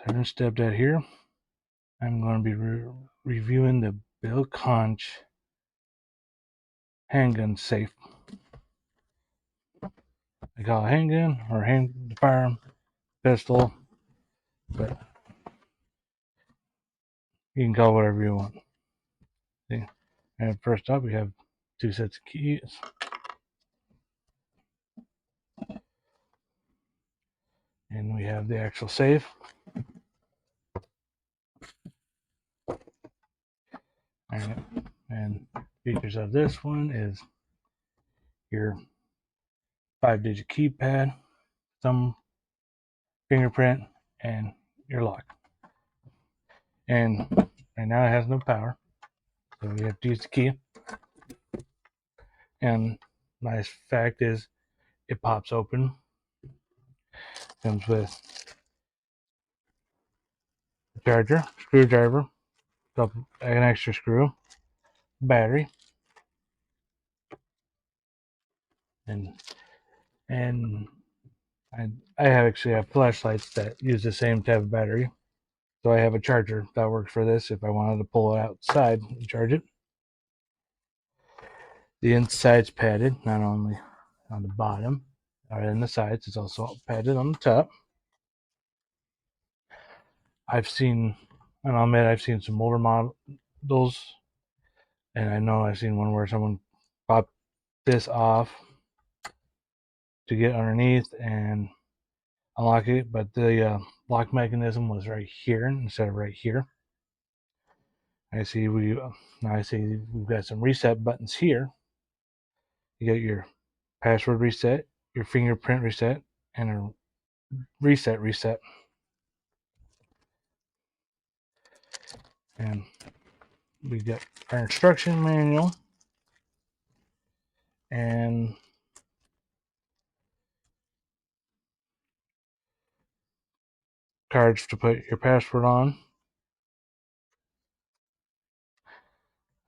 And stepdad here. I'm going to be reviewing the BILLCONCH handgun safe. I call it handgun or firearm pistol, but you can call it whatever you want. See? And first up, we have 2 sets of keys. And we have the actual safe. And features of this one is your 5-digit keypad, thumb, fingerprint, and your lock. And right now it has no power, so we have to use the key. And nice fact is it pops open. Comes with a charger, screwdriver, an extra screw, battery, and I actually have flashlights that use the same type of battery. So I have a charger that works for this if I wanted to pull it outside and charge it. The inside's padded, not only on the bottom or in the sides, it's also padded on the top. I've seen some older models, and I know I've seen one where someone popped this off to get underneath and unlock it, but the lock mechanism was right here instead of right here. I see we've got some reset buttons here. You got your password reset, your fingerprint reset, and a reset. And we got our instruction manual and cards to put your password on.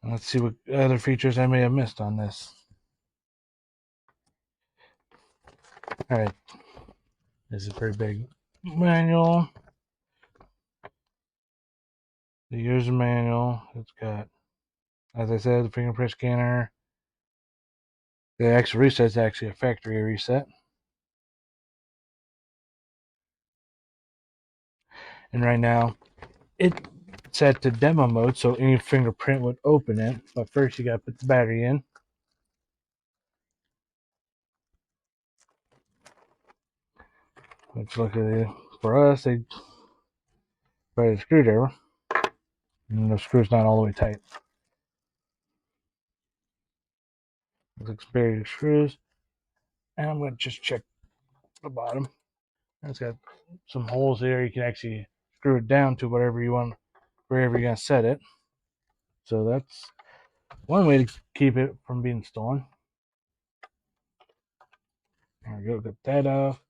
And let's see what other features I may have missed on this. Alright, this is a pretty big manual. The user manual, it's got, as I said, the fingerprint scanner. The actual reset is actually a factory reset. And right now, it's set to demo mode, so any fingerprint would open it. But first, you got to put the battery in. Let's look at it. For us, they put a screwdriver, and the screw's not all the way tight. Looks buried screws, and I'm going to just check the bottom. It's got some holes there. You can actually screw it down to whatever you want, wherever you're going to set it. So that's one way to keep it from being stolen. There we go, get that off.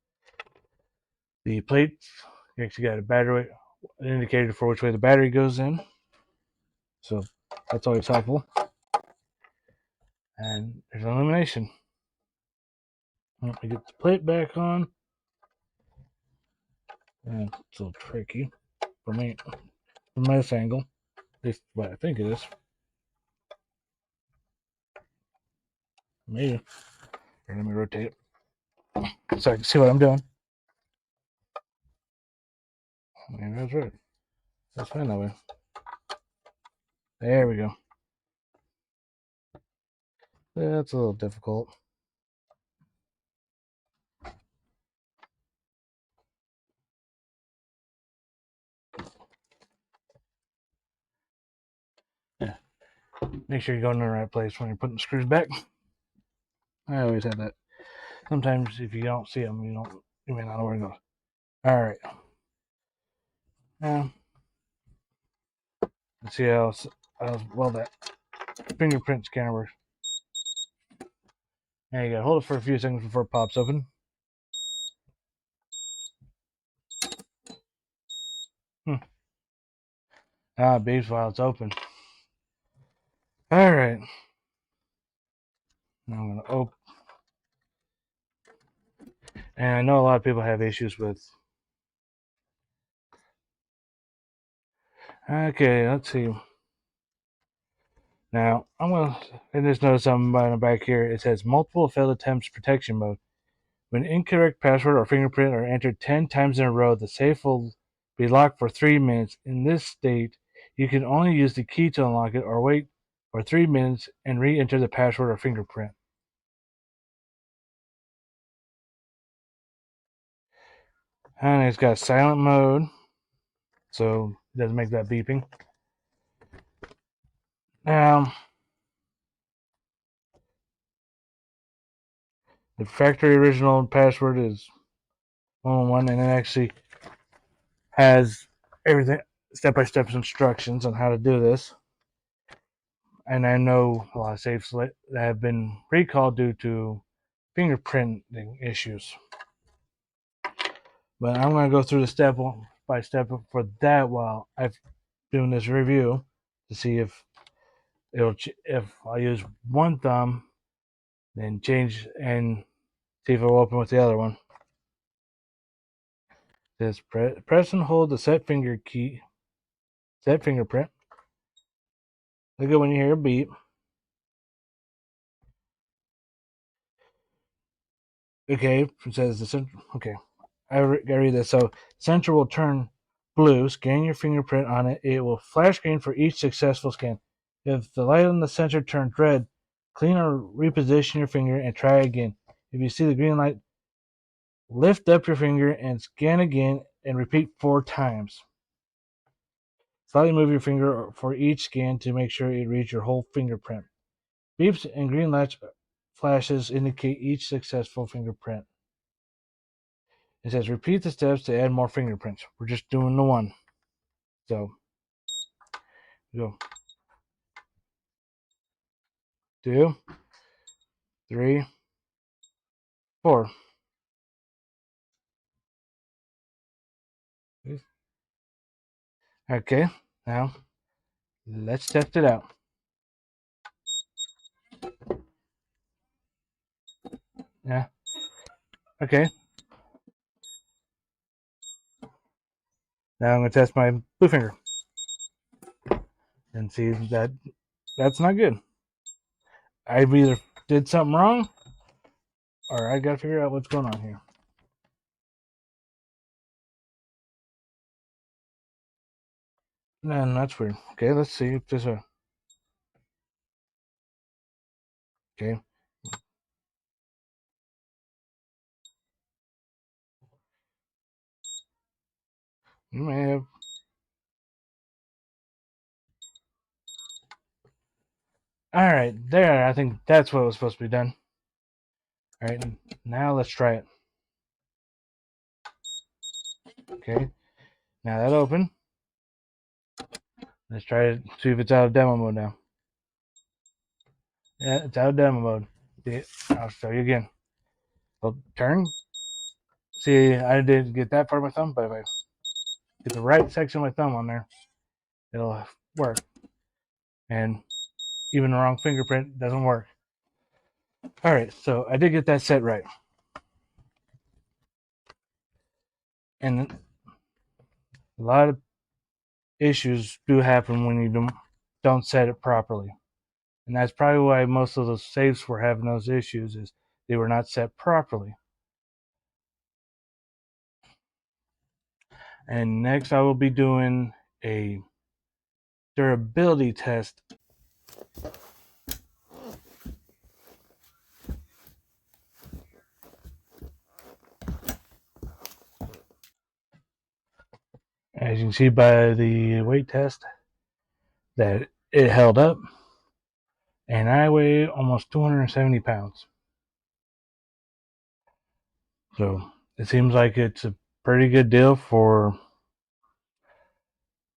The plates, you actually got a battery, an indicator for which way the battery goes in. So that's always helpful. And there's illumination. Let me get the plate back on. And it's a little tricky for me from this angle. At least what I think it is. Maybe. Here, let me rotate it so I can see what I'm doing. Maybe that's right. That's fine that way. There we go. That's a little difficult. Yeah. Make sure you're going in the right place when you're putting the screws back. I always have that. Sometimes if you don't see them, you may not know where to go. All right. Now, let's see how well that fingerprint scanner works. Now you gotta hold it for a few seconds before it pops open. Beeps while it's open. All right. Now I'm gonna open. And I know a lot of people have issues with Okay, let's see. Now, I just noticed something on the back here. It says multiple failed attempts protection mode. When incorrect password or fingerprint are entered 10 times in a row, the safe will be locked for 3 minutes. In this state, you can only use the key to unlock it or wait for 3 minutes and re-enter the password or fingerprint. And it's got silent mode, so it doesn't make that beeping. Now, the factory original password is 111, and it actually has everything step-by-step instructions on how to do this. And I know a lot of safes that have been recalled due to fingerprinting issues. But I'm going to go through the step by step for that while I'm doing this review to see if if I use one thumb, then change and see if it will open with the other one. It says press and hold the set fingerprint. Look at when you hear a beep. Okay, it says the center. Okay, I read this. So sensor will turn blue. Scan your fingerprint on it. It will flash green for each successful scan. If the light on the sensor turns red, clean or reposition your finger and try again. If you see the green light, lift up your finger and scan again and repeat 4 times. Slightly move your finger for each scan to make sure it reads your whole fingerprint. Beeps and green lights flashes indicate each successful fingerprint. It says repeat the steps to add more fingerprints. We're just doing the one. So go 2, 3, 4. Okay, now let's test it out. Yeah. Okay. Now I'm gonna test my blue finger and see that that's not good. I either did something wrong or I gotta figure out what's going on here. And that's weird. Okay, let's see if this okay. You may have. All right, there. I think that's what was supposed to be done. All right, now let's try it. Okay, now that open. Let's try to see if it's out of demo mode now. Yeah, it's out of demo mode. I'll show you again. I'll turn. See, I didn't get that part of my thumb, but if I get the right section of my thumb on there, it'll work. And even the wrong fingerprint doesn't work. All right, so I did get that set right. And a lot of issues do happen when you don't set it properly. And that's probably why most of those safes were having those issues is they were not set properly. And next I will be doing a durability test. As you can see by the weight test that it held up. And I weigh almost 270 pounds. So it seems like it's a pretty good deal for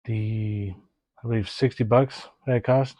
the, I believe, $60 that it cost.